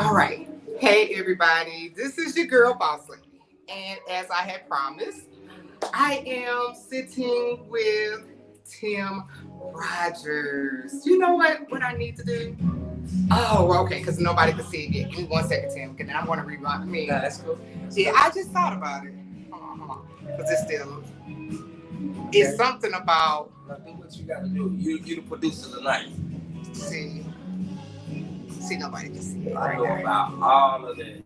All right. Hey, everybody. This is your girl, Boss Lady. And as I had promised, I am sitting with Tim Rogers. You know what I need to do? Oh, okay, because nobody can see it yet. Give me 1 second, Tim, because I want to rerun me. Nah, that's cool. Yeah, I just thought about it. Hold on. Because it's something about. Now do what you gotta do. You the producer tonight. See, nobody can see it. I know about all of that.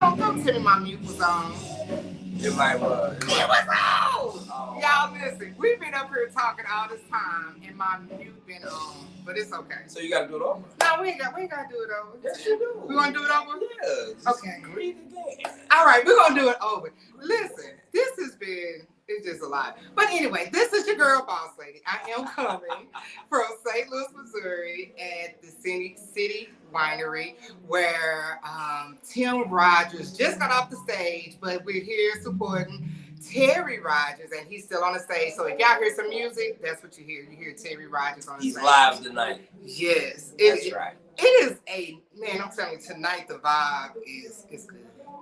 Don't tell me my mute was on. It might was. It was on! Oh. Y'all listen, we've been up here talking all this time and my mute been on. But it's okay. So you gotta do it over? No, we ain't gotta do it over. Yes, you do. We wanna do it over? Yeah. Okay. Read it again. All right, we're gonna do it over. Listen, this has been it's just a lot. But anyway, this is your girl, Boss Lady. I am coming from St. Louis, Missouri at the City Winery where Tim Rogers just got off the stage, but we're here supporting Terry Rogers, and he's still on the stage. So if y'all hear some music, that's what you hear. You hear Terry Rogers on the stage. He's live tonight. Yes. That's right. It is I'm telling you, tonight the vibe is good.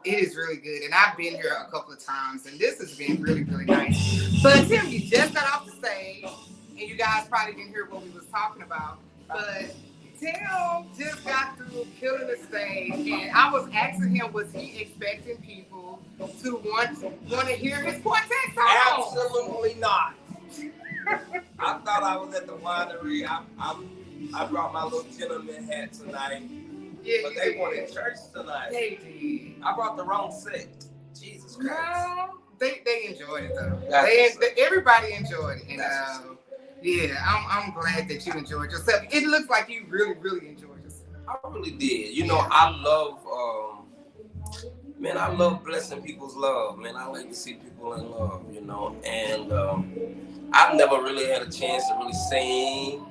It is really good. And I've been here a couple of times, and this has been really, really nice. But Tim, you just got off the stage, and you guys probably didn't hear what we was talking about. But Tim just got through killing the stage, and I was asking him, was he expecting people to want to hear his quartet song? Absolutely not. I thought I was at the winery. I brought my little gentleman hat tonight. Yeah, but they wanted church tonight. They did. I brought the wrong set. Jesus Christ. No, they enjoyed it though. Everybody enjoyed it, and I'm glad that you enjoyed yourself. It looks like you really, really enjoyed yourself. I really did. You know, I love. I love blessing people's love. Man, I like to see people in love. You know, and I've never really had a chance to really sing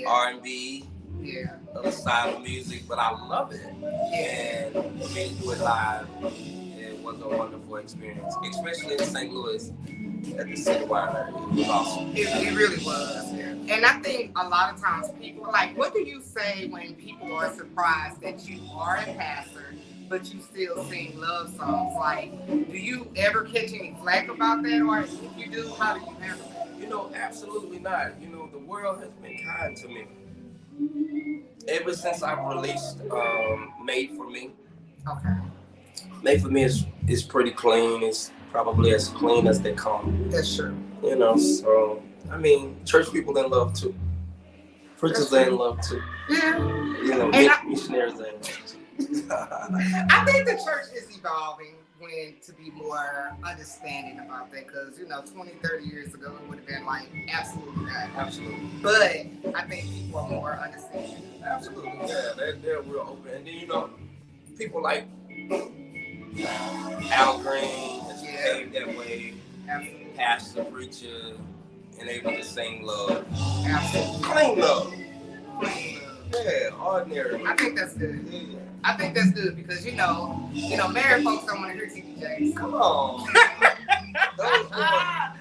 R&B. Yeah. Other side of music, but I love it. And for me to do it live, it was a wonderful experience, especially in St. Louis at the City Winery. It was awesome. It really was. Yeah. And I think a lot of times people, like, what do you say when people are surprised that you are a pastor, but you still sing love songs? Like, do you ever catch any flack about that? Or if you do, how do you handle that? You know, absolutely not. You know, the world has been kind to me. Ever since I released Made for Me, okay, May for me is pretty clean. It's probably as clean as they come. That's true. You know, so I mean, church people in love too. Preachers are in love too. Yeah. You know, missionaries are in love too. I think the church is evolving to be more understanding about that, because 20, 30 years ago it would have been like absolutely not. Absolutely. But I think people are more understanding. Absolutely. Yeah, they're real open. And then people like Al Green is behaved that way. Absolutely. Pastor, preacher, and able to sing love. Absolutely. Clean love. Plain love. Yeah, ordinary. I think that's good. Yeah. I think that's good because married folks don't want to hear TDJs. Come on.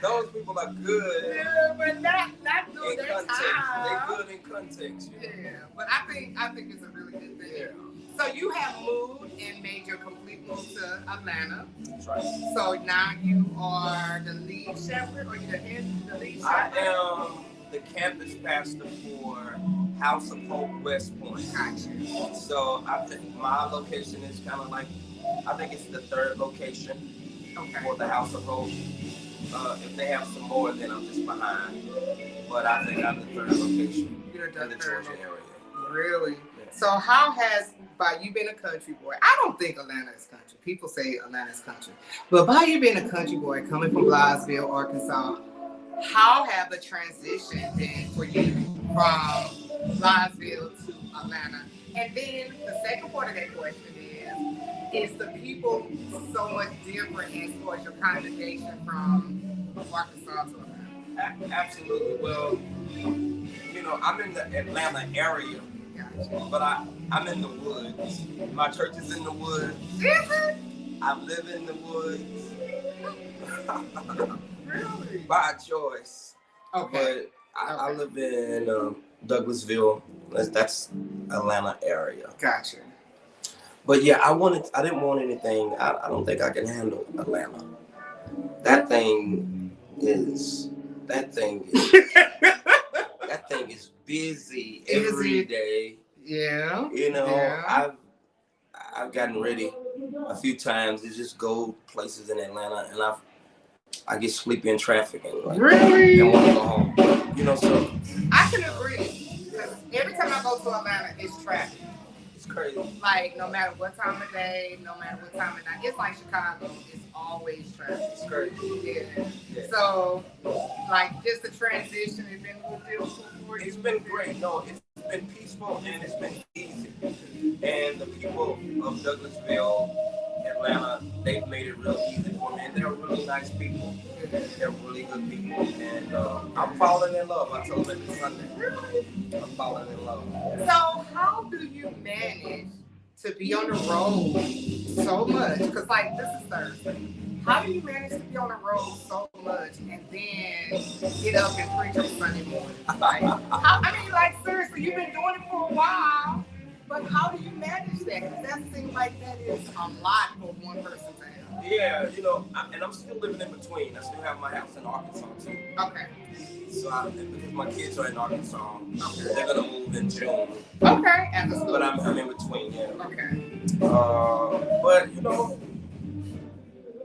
those people are good. Yeah, but not In their context. time. They're good in context. Yeah, but I think it's a really good thing. Yeah. So you have moved and made your complete move to Atlanta. That's right. So now you are the lead shepherd, or you're the lead shepherd? I am the campus pastor for House of Hope West Point. Gotcha. So I think my location is kind of like, I think it's the third location for the House of Hope. If they have some more, then I'm just behind. But I think I'm the third location in the Georgia area. Really? Yeah. So how has, by you being a country boy, I don't think Atlanta is country. People say Atlanta is country. But by you being a country boy coming from Blythesville, Arkansas, how have the transition been for you from Blythesville to Atlanta? And then the second part of that question is the people so much different as far as your congregation from Arkansas to Atlanta? Absolutely. Well, I'm in the Atlanta area, but I'm in the woods. My church is in the woods. Is it? I live in the woods. Really? By choice. Okay. But I live in Douglasville. That's Atlanta area. Gotcha. But yeah, I didn't want anything. I don't think I can handle Atlanta. That thing is busy every day. Yeah. Yeah. I've gotten ready a few times to just go places in Atlanta, and I get sleepy in traffic and really? And want to go home. So I can agree, because every time I go to Atlanta, it's traffic. It's crazy. Like, no matter what time of day, no matter what time of night, it's like Chicago. It's always traffic. It's crazy. Yeah. So, like, just the transition has been a little difficult for you. It's been great. No, it's been peaceful and it's been easy. And the people of Douglasville, Atlanta, they've made it real easy for me. And they're really nice people. They're really good people. And I'm falling in love. I told them this Sunday. Really? I'm falling in love. So how do you manage to be on the road so much? Because, like, this is Thursday. How do you manage to be on the road so much and then get up and preach on Sunday morning? Like, seriously, you've been doing it for a while, but how do you manage that? Because that seems like that is a lot for one person to have. Yeah, and I'm still living in between. I still have my house in Arkansas too. Okay. So because my kids are in Arkansas, they're gonna move in June. Okay. At the school. But I'm in between, yeah. Okay. But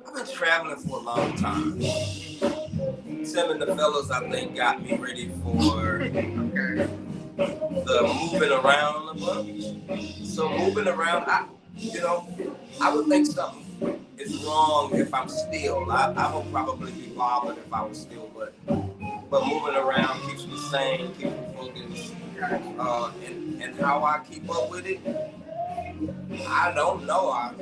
I've been traveling for a long time. Tim and the fellas, I think, got me ready for the moving around a bunch. So moving around, I would think something is wrong if I'm still. I would probably be bothered if I was still, but moving around keeps me sane, keeps me focused. And how I keep up with it, I don't know. I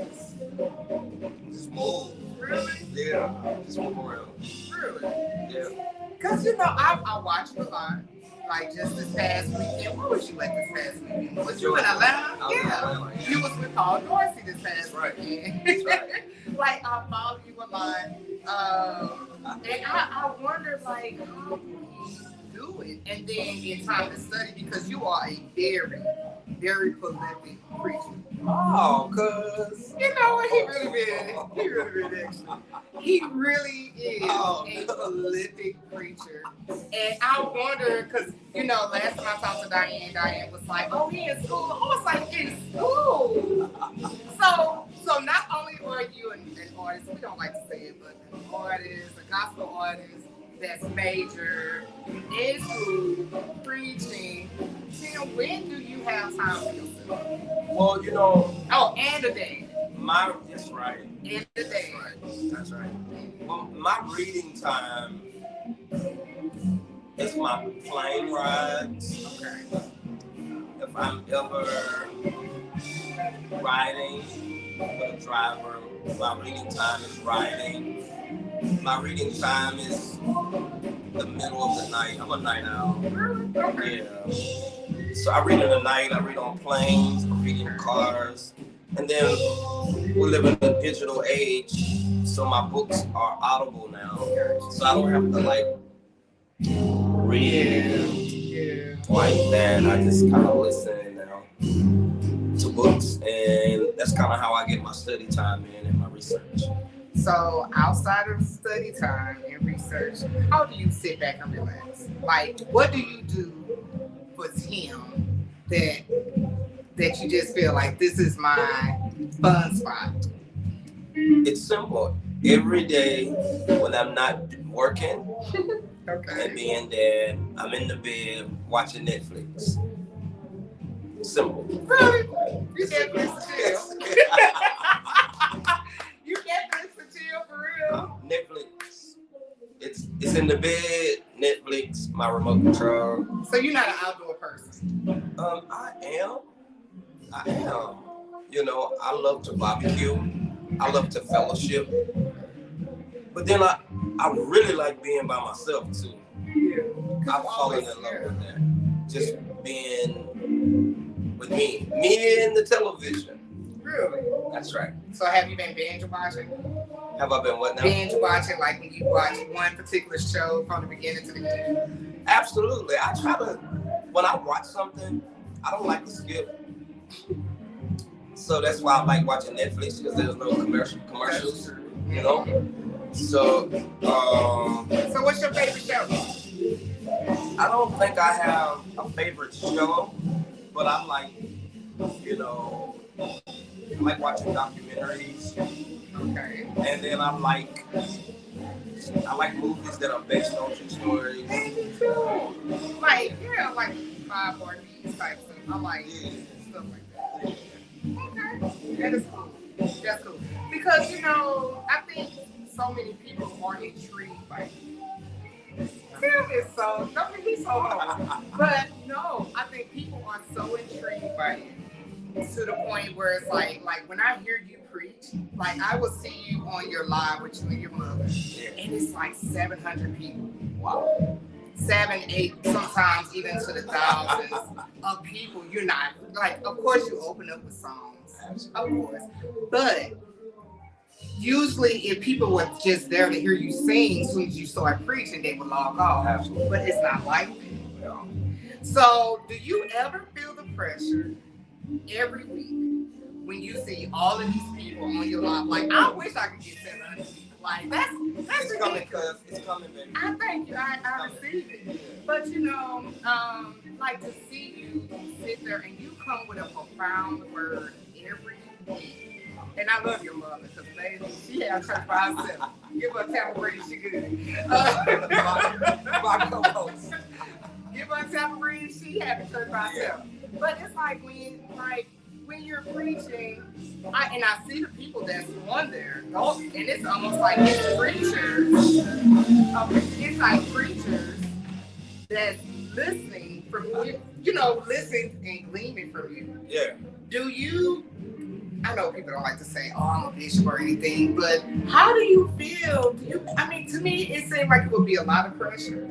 just move. Really? Yeah, just move around. Really? Yeah. Because, I watch you a lot. Like, just this past weekend. Where was you at this past weekend? Was you in Atlanta? Yeah. You was with Paul Dorsey this past weekend. That's right. Like, I follow you a lot. And I wonder, like, how do you do it? And then get time to study, because you are a very, very prolific preacher. Oh, cuz. You know what? He really been actually. He really is a prolific preacher. And I wonder, because, last time I talked to Diane was like, oh, he in school. I was like, in school? So not only are artist, we don't like to say it, but an artist, a gospel artist that's major into preaching, Tim, when do you have time for yourself? Well, you know. Oh, and a day. That's right. And a day. That's right. Well, my reading time is my plane rides. Okay. If I'm ever riding with a driver, my reading time is riding. My reading time is the middle of the night. I'm a night owl. Okay. Yeah. So I read in the night, I read on planes, I read in cars. And then we live in a digital age, so my books are audible now. So I don't have to like read like that. I just kind of listen now to books, and that's kind of how I get my study time in and my research. So outside of study time and research, how do you sit back and relax? Like, what do you do for Tim that you just feel like this is my fun spot? It's simple. Every day when I'm not working and being dead, I'm in the bed watching Netflix. Simple. Really? You Netflix to chill? You Netflix to chill for real? Netflix. It's in the bed, Netflix, my remote control. So you're not an outdoor person? I am. You know, I love to barbecue. I love to fellowship. But then I really like being by myself too. Yeah. I've fallen in love with that. Just being with me. Me and the television. Really? That's right. So have you been binge watching? Have I been what now? Binge watching, like when you watch one particular show from the beginning to the end? Absolutely. I try to, when I watch something, I don't like to skip. So that's why I like watching Netflix, because there's no commercials, you know? So what's your favorite show? I don't think I have a favorite show, but I like, you know, I like watching documentaries. Okay. And then I like movies that are based on true stories. Like 5 RPs type stuff. I like stuff like that. Okay. That is cool. That's cool. Because, you know, I think so many people are intrigued by it. Tim is so, don't think he's so hard. But no, I think people are so intrigued by it. To the point where it's like when I hear you preach, like I will see you on your live with you and your mother, and it's like 700 people. Wow. 7, 8, sometimes even to the thousands of people. You're not, like, of course you open up with songs, of course, but usually if people were just there to hear you sing, as soon as you start preaching, they would log off. Absolutely. But it's not like that. So do you ever feel the pressure every week when you see all of these people on your live? Like, I wish I could get 700 people. Like, that's it's coming, cuz. It's coming, baby. I thank you. I receive it. But, you know, like to see you sit there and you come with a profound word every week. And I love your mother, because baby, she had church by herself. Give her a tambourine, she good. My co-host. Give her a tambourine, she had a church by herself. But it's like when you're preaching, I see the people that's on there, and it's almost like it's preachers. It's like preachers that's listening from you know, listening and gleaming from you. Yeah. Do you? I know people don't like to say, "Oh, I'm a bishop" or anything, but how do you feel? I mean, to me, it seemed like it would be a lot of pressure.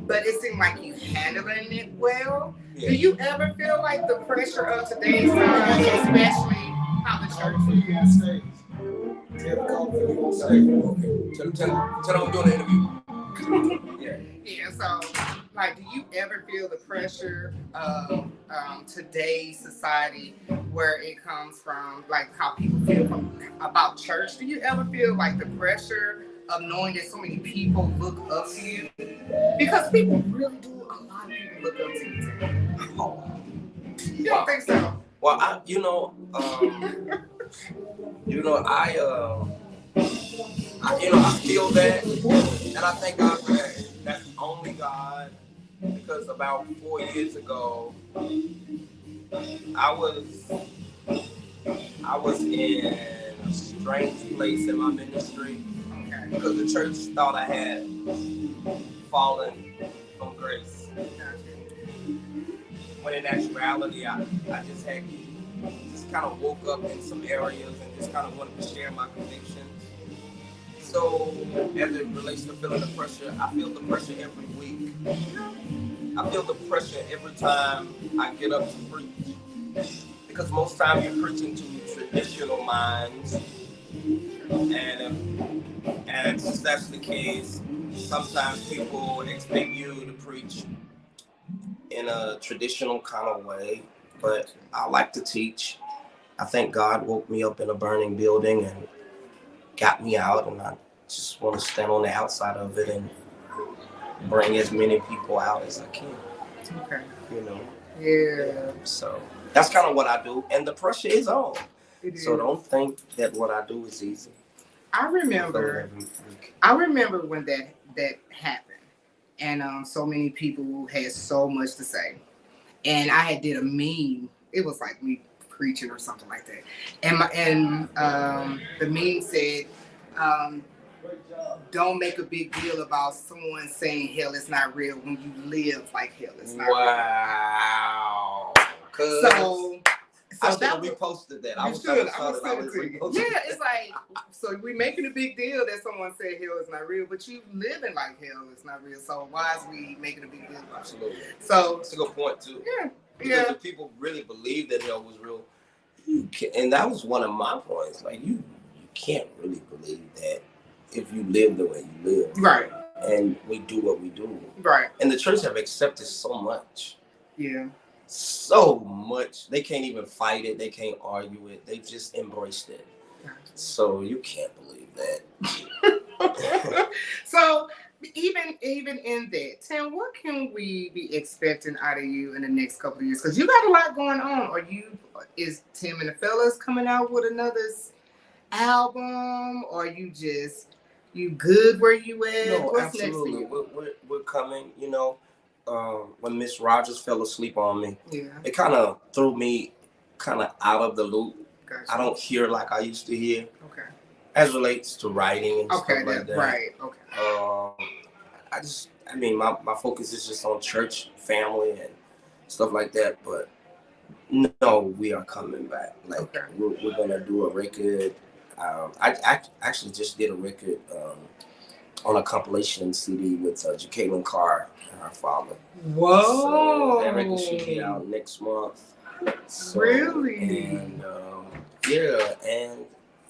But it seemed like you handling it well. Yeah. Do you ever feel like the pressure of today's time, especially how the church is? Tell them we're doing the interview. Yeah, so, like, do you ever feel the pressure of today's society where it comes from, like, how people feel about church? Do you ever feel like the pressure of knowing that so many people look up to you? Because people really do, a lot of people look up to you too. You don't think so? Well, I I feel that, and I thank God for that. That's only God, because about 4 years ago, I was I was in a strange place in my ministry Okay. because the church thought I had fallen from grace. When in actuality, I just kind of woke up in some areas and just kind of wanted to share my convictions. So, as it relates to feeling the pressure, I feel the pressure every week. I feel the pressure every time I get up to preach. Because most times you're preaching to traditional minds, and since that's the case, sometimes people expect you to preach in a traditional kind of way. But I like to teach. I think God woke me up in a burning building and got me out, and I just want to stand on the outside of it and bring as many people out as I can. Okay. You know. Yeah. So that's kind of what I do, and the pressure is on. So is. don't think that what I do is easy. I remember when that happened, and so many people had so much to say, and I had did a meme. It was like me preaching or something like that, and the meme said, um, "Don't make a big deal about someone saying hell is not real when you live like hell is not real." Wow. So I should have reposted that. I was should. I was reposting. Yeah, it's like, so we're making a big deal that someone said hell is not real, but you living like hell is not real. So why is we making a big deal about it? Absolutely. So that's a good point too. Yeah. Because if people really believe that hell was real, and that was one of my points. Like you can't really believe that if you live the way you live. Right. And we do what we do. Right. And the church have accepted so much. Yeah. So much. They can't even fight it. They can't argue it. They just embraced it. So you can't believe that. So even in that, Tim, what can we be expecting out of you in the next couple of years? Because you got a lot going on. Is Tim and the Fellas coming out with another album, or you good where you at? No, What's absolutely. Next for you? We're coming. When Miss Rogers fell asleep on me, Yeah. it kind of threw me kind of out of the loop. Gotcha. I don't hear like I used to hear. Okay. As relates to writing and okay, stuff like that. Right. Okay. My focus is just on church, family, and stuff like that. But no, we are coming back. Like Okay. we're gonna do a record. I actually just did a record on a compilation CD with Jacqueline Carr and her father. Whoa! So that record should be out next month. So, really? And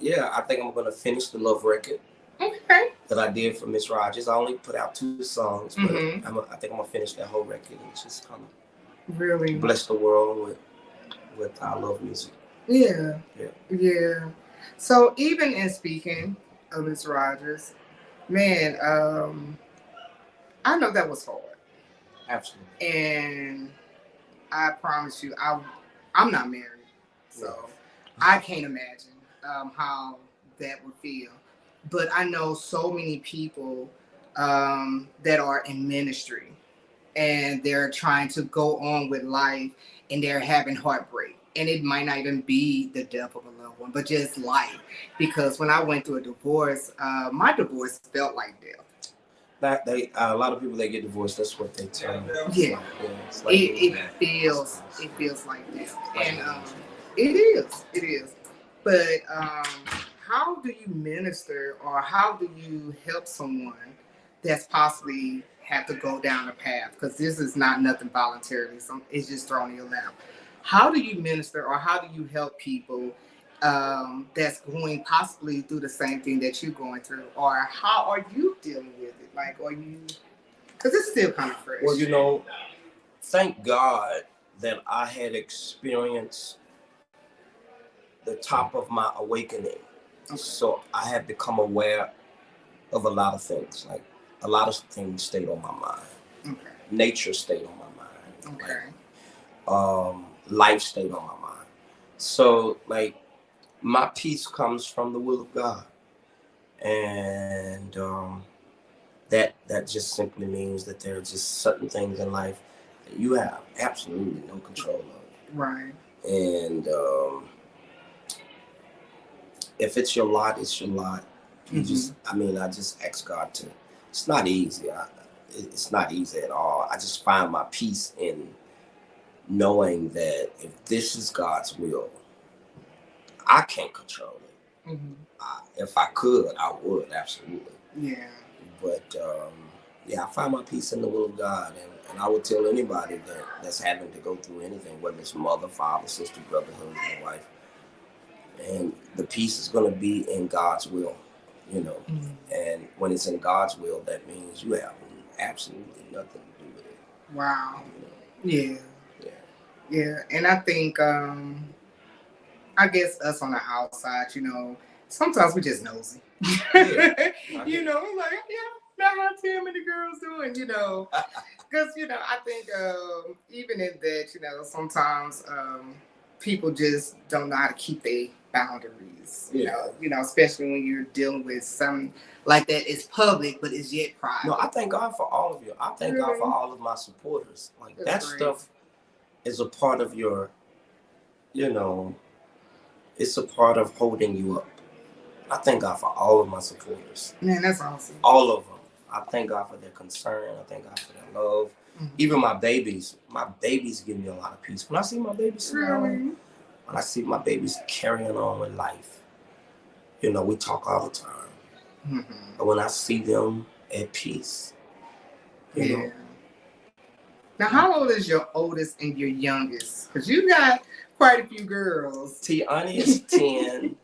I think I'm gonna finish the love record. Okay. That I did for Miss Rogers. I only put out 2 songs, but I think I'm gonna finish that whole record and just kind of really bless the world with our love music. Yeah. So even in speaking of Miss Rogers, man, I know that was hard. Absolutely. And I promise you, I'm not married, so I can't imagine how that would feel. But I know so many people that are in ministry, and they're trying to go on with life, and they're having heartbreak. And it might not even be the death of a loved one, but just life. Because when I went through a divorce, my divorce felt like death. A lot of people that get divorced, that's what they tell me. Yeah. Like it feels like death. And it is. But how do you minister, or how do you help someone that's possibly have to go down a path? Because this is not nothing voluntarily. It's just thrown in your lap. How do you minister, or how do you help people that's going possibly through the same thing that you're going through? Or how are you dealing with it? Like, are you, because it's still kind of fresh. Well, thank God that I had experienced the top of my awakening. Okay. So I had become aware of a lot of things. Like a lot of things stayed on my mind. Okay. Nature stayed on my mind. Okay. Life stayed on my mind. So like my peace comes from the will of God. And that just simply means that there are just certain things in life that you have absolutely no control of. Right. And if it's your lot, it's your lot. You just, I mean, I just ask God to. It's not easy. It's not easy at all. I just find my peace in knowing that if this is God's will, I can't control it. If I could, I would, absolutely. Yeah. But yeah, I find my peace in the will of God, and I would tell anybody that's having to go through anything, whether it's mother, father, sister, brother, husband, wife, and the peace is going to be in God's will, you know. And when it's in God's will, that means you have absolutely nothing to do with it. Wow. You know? Yeah. Yeah. Yeah. And I think, I guess us on the outside, you know, sometimes we just nosy. Yeah. You know, like, yeah, how Tim and the girls doing, you know. Because, you know, I think even in that, you know, sometimes people just don't know how to keep their boundaries, you know, especially when you're dealing with something like that is public, but is yet private. No, I thank God for all of you. I thank God for all of my supporters. Like, that stuff is a part of your, you know, it's a part of holding you up. I thank God for all of my supporters. Man, that's awesome. All of them. I thank God for their concern. I thank God for their love. Even my babies give me a lot of peace. When I see my babies smiling, when I see my babies carrying on with life, you know, we talk all the time. But when I see them at peace, you know. Now, how old is your oldest and your youngest? Because you got quite a few girls. Tiani is 10.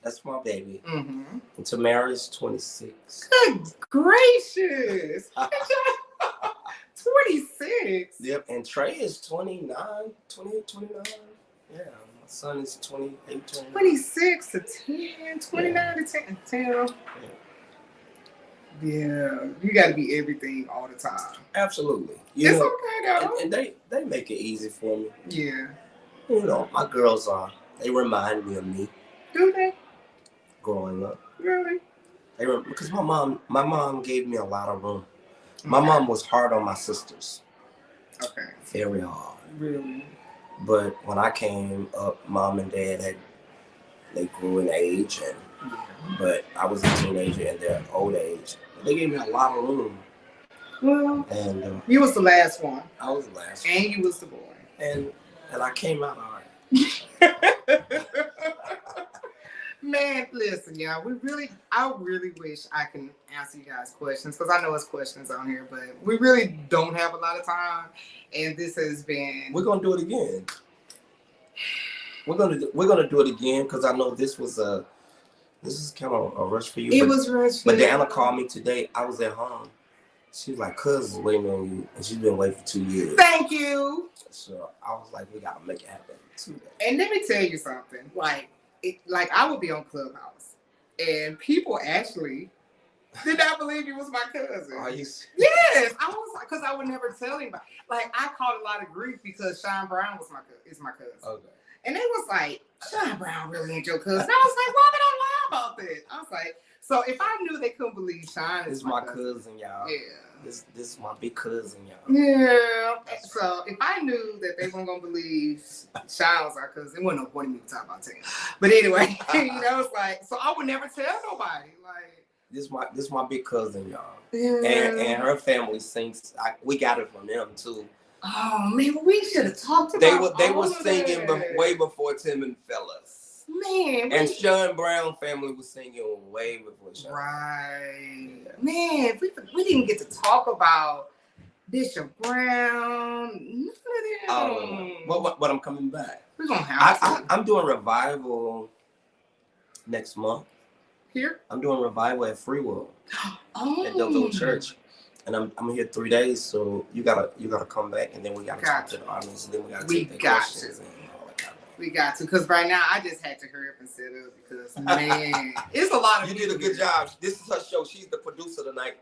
That's my baby. And Tamara is 26. Good gracious. 26. Yep. And Trey is 29. Yeah. My son is 28, 29. 26 to 10, 29 to 10. Yeah. You got to be everything all the time. Absolutely. It's okay, though. And they make it easy for me. Yeah. You know, my girls they remind me of me. Do they? Growing up. Really? Because my mom gave me a lot of room. My mom was hard on my sisters. Okay. Very hard. Really? But when I came up, mom and dad they grew in age, but I was a teenager in their old age. They gave me a lot of room. Well, and you was the last one. I was the last one. And you was the boy. And I came out all right. Man, listen, y'all. I really wish I can answer you guys' questions, because I know it's questions on here, but we really don't have a lot of time. And this has been. We're gonna do it again. We're gonna do it again, because I know this is kind of a rush for you. It was rushed. But Diana called me today. I was at home. She was like, "Cuz is waiting on you," and she's been waiting for 2 years. Thank you. So I was like, "We gotta make it happen today." And let me tell you something. Like I would be on Clubhouse, and people actually did not believe you was my cousin. Are you? Yes, I was like, because I would never tell anybody. Like, I caught a lot of grief because Sean Brown is my cousin. Okay. And they was like, Sean Brown really ain't your cousin. I was like, why would I lie about that? I was like, so if I knew they couldn't believe Sean is my cousin, y'all. Yeah. This is my big cousin, y'all. Yeah. So if I knew that they weren't gonna believe Sean was our cousin, it wasn't no point in me to talk about Tim. But anyway, you know, it's like, so I would never tell nobody. Like, this my big cousin, y'all. Yeah. And her family sings. We got it from them too. Oh man, we should have talked about. They were singing way before Tim and Fellas. Man. And Sean Brown family was singing way before Sean. Right. Yeah. Man, we didn't get to talk about Bishop Brown. None of them. But I'm coming back. We're gonna have to. I'm doing revival next month. Here? I'm doing revival at Free Will. At the little church. And I'm here 3 days, so you gotta come back, and then we gotta talk to the audience, and then we gotta take their questions and all that kind of thing. We got to, because right now I just had to hurry up and set up, because man, it's a lot of. You did a good job. This is her show. She's the producer tonight,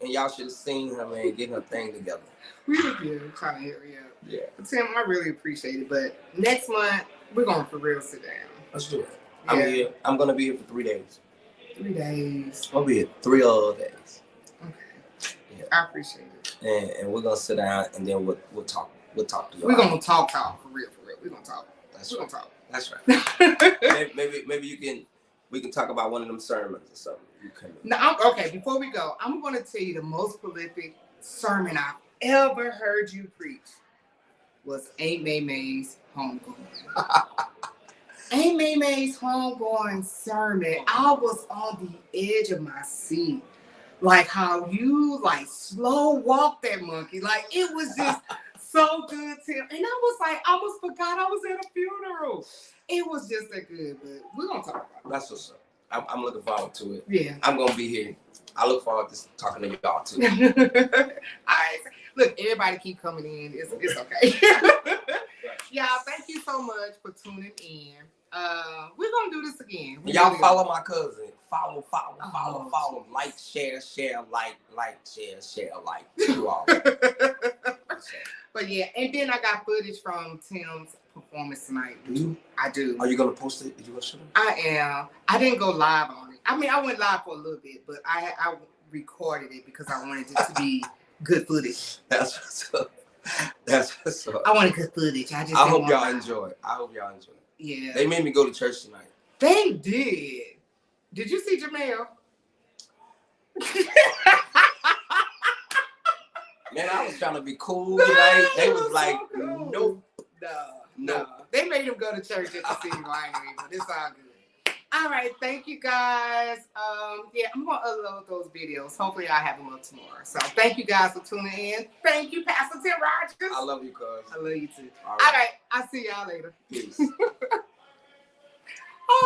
and y'all should have seen her, man, getting her thing together. We were good, trying to hurry up. Yeah. But Tim, I really appreciate it. But next month we're gonna for real sit down. Let's do it. Yeah. I'm gonna be here for 3 days. 3 days. I'll be at 3 other days. Okay. Yeah. I appreciate it. And we're gonna sit down and then we'll talk. We'll talk to you. We're gonna talk for real. We're gonna talk. We're gonna talk. That's right. maybe we can talk about one of them sermons or something. Now, okay, before we go, I'm gonna tell you the most prolific sermon I've ever heard you preach was Aunt May May's homegoing. Aunt May May's homegoing sermon. I was on the edge of my seat. Like how you like slow walk that monkey. Like it was just so good, Tim. And I was like, I almost forgot I was at a funeral. It was just that good, but we're gonna talk about it. That's what's up. I'm looking forward to it. Yeah. I'm gonna be here. I look forward to talking to y'all too. All right. Look, everybody keep coming in. It's okay. Y'all, thank you so much for tuning in. We're gonna do this again. Y'all follow my cousin. Follow. Like, share, like. Do all that. But yeah, and then I got footage from Tim's performance tonight. I do. Are you gonna post it? Did you want to show it? I am. I didn't go live on it. I mean, I went live for a little bit, but I recorded it because I wanted it to be good footage. That's what's up. That's what's up. I wanted good footage. I hope y'all enjoy it. Yeah. They made me go to church tonight. They did. Did you see Jamel? Man, I was trying to be cool tonight. They was like, so cool. No. They made him go to church at the city winery, but it's all good. All right, thank you guys. Yeah, I'm gonna upload those videos. Hopefully, I have them up tomorrow. So thank you guys for tuning in. Thank you, Pastor Tim Rogers. I love you, cuz. I love you too. All right. I'll see y'all later. Peace.